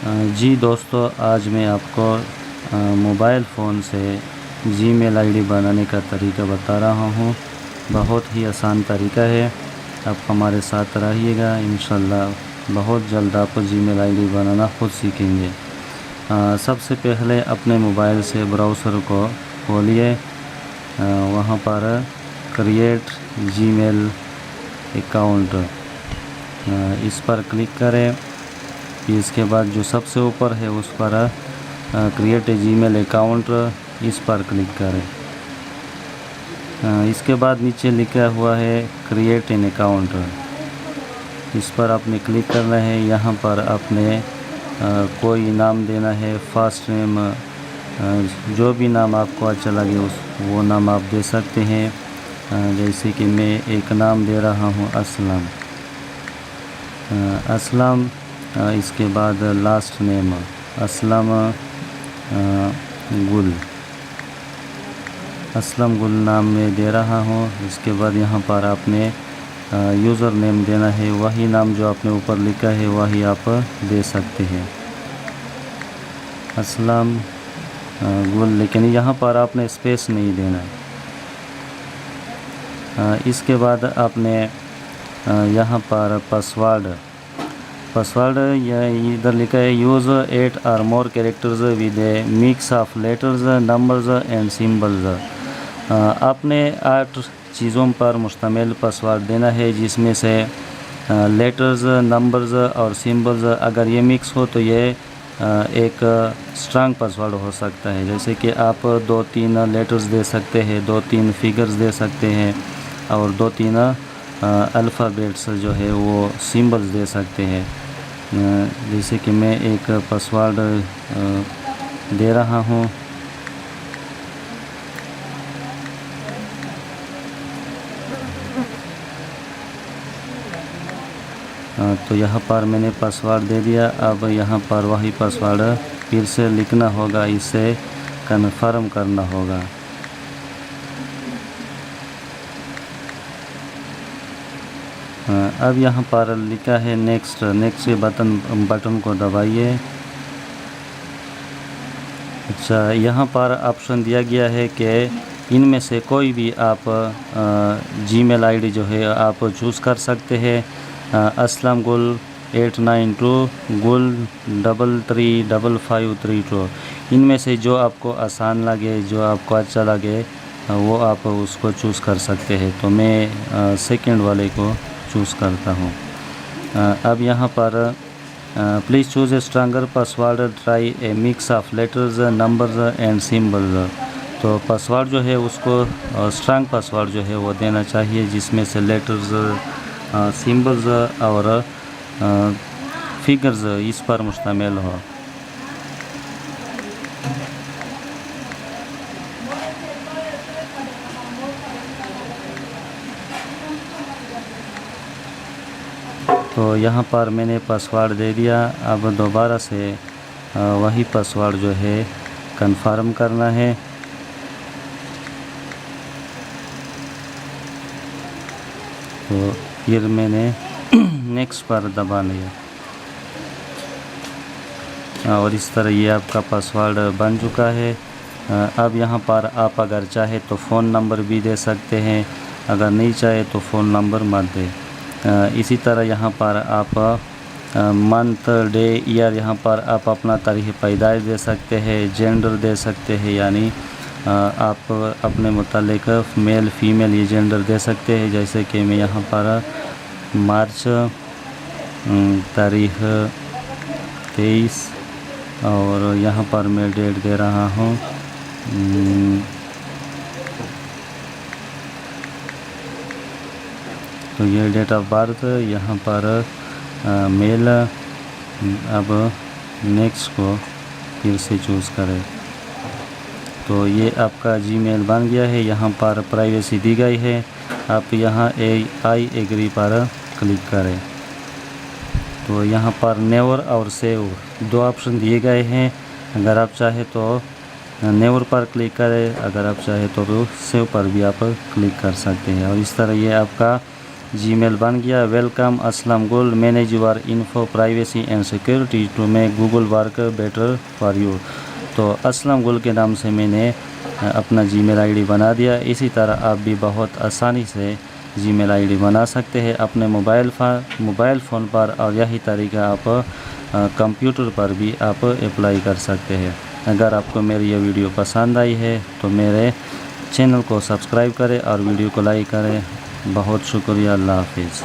जी दोस्तों, आज मैं आपको मोबाइल फ़ोन से जीमेल आईडी बनाने का तरीका बता रहा हूँ। बहुत ही आसान तरीका है, आप हमारे साथ रहिएगा। इंशाल्लाह बहुत जल्द आप जीमेल आईडी बनाना खुद सीखेंगे। सबसे पहले अपने मोबाइल से ब्राउज़र को खोलिए, वहाँ पर क्रिएट जीमेल अकाउंट इस पर क्लिक करें। इसके बाद जो सबसे ऊपर है उस पर क्रिएट ए जीमेल अकाउंट इस पर क्लिक करें। इसके बाद नीचे लिखा हुआ है क्रिएट एन अकाउंट, इस पर आपने क्लिक करना है। यहाँ पर आपने कोई नाम देना है, फर्स्ट नेम, जो भी नाम आपको अच्छा लगे वो नाम आप दे सकते हैं। जैसे कि मैं एक नाम दे रहा हूँ असलम। इसके बाद लास्ट नेम असलम गुल नाम में दे रहा हूँ। इसके बाद यहाँ पर आपने यूज़र नेम देना है, वही नाम जो आपने ऊपर लिखा है वही आप दे सकते हैं, असलम गुल, लेकिन यहाँ पर आपने स्पेस नहीं देना। इसके बाद आपने यहाँ पर पासवर्ड इधर लिखा है use 8 or more characters with a mix of letters, numbers and symbols। आपने 8 चीज़ों पर मुश्तमिल पासवर्ड देना है, जिसमें से लेटर्स, नंबर्स और सिंबल्स, अगर ये मिक्स हो तो ये एक स्ट्रांग पासवर्ड हो सकता है। जैसे कि आप 2-3 लेटर्स दे सकते हैं, 2-3 फिगर्स दे सकते हैं और 2-3 अल्फ़ाबेट्स जो है वो सिंबल्स दे सकते हैं। जैसे कि मैं एक पासवर्ड दे रहा हूँ। तो यहाँ पर मैंने पासवर्ड दे दिया। अब यहाँ पर वही पासवर्ड फिर से लिखना होगा, इसे कन्फर्म करना होगा। अब यहाँ पर लिखा है नेक्स्ट के बटन को दबाइए। अच्छा, यहाँ पर ऑप्शन दिया गया है कि इनमें से कोई भी आप जीमेल आईडी जो है आप चूज़ कर सकते हैं। असलम गुल 892 गुल 335532, इनमें से जो आपको आसान लगे, जो आपको अच्छा लगे वो आप उसको चूज़ कर सकते हैं। तो मैं सेकंड वाले को चूज़ करता हूँ। अब यहाँ पर please choose A stronger password, try A mix of letters, numbers and symbols. तो पासवर्ड जो है उसको स्ट्रॉन्ग पासवर्ड जो है वो देना चाहिए, जिसमें से लेटर्स, सिंबल्स और फिगर्स इस पर मुश्तमिल हो। तो यहाँ पर मैंने पासवर्ड दे दिया। अब दोबारा से वही पासवर्ड जो है कन्फर्म करना है। तो फिर मैंने नेक्स्ट पर दबाना है और इस तरह ये आपका पासवर्ड बन चुका है। अब यहाँ पर आप अगर चाहे तो फ़ोन नंबर भी दे सकते हैं, अगर नहीं चाहे तो फ़ोन नंबर मत दें। इसी तरह यहाँ पर आप मंथ, डे, ईयर, यहाँ पर आप अपना तारीख़ पैदाइश दे सकते हैं, जेंडर दे सकते हैं, यानी आप अपने मुतालिक मेल फीमेल ये जेंडर दे सकते हैं। जैसे कि मैं यहाँ पर मार्च तारीख़ 23 और यहाँ पर मैं डेट दे रहा हूँ तो ये डेट ऑफ बर्थ, यहाँ पर मेल। अब नेक्स्ट को फिर से चूज़ करें। तो ये आपका जीमेल बन गया है। यहाँ पर प्राइवेसी दी गई है, आप यहाँ आई एग्री पर क्लिक करें। तो यहाँ पर नेवर और सेव 2 ऑप्शन दिए गए हैं। अगर आप चाहे तो नेवर पर क्लिक करें, अगर आप चाहे तो सेव पर भी आप क्लिक कर सकते हैं। और इस तरह ये आपका جی میل بن گیا۔ Welcome Aslam Gul, manage your info privacy and security to make Google work better for you. تو اسلم گل کے نام سے میں نے اپنا جی میل آئی ڈی بنا دیا۔ اسی طرح آپ بھی بہت آسانی سے جی میل آئی ڈی بنا سکتے ہیں اپنے موبائل فون پر، اور یہی طریقہ آپ کمپیوٹر پر بھی آپ اپلائی کر سکتے ہیں۔ اگر آپ کو میری یہ ویڈیو پسند آئی ہے تو میرے چینل کو سبسکرائب کریں اور ویڈیو کو لائک کریں۔ بہت شکریہ، اللہ حافظ۔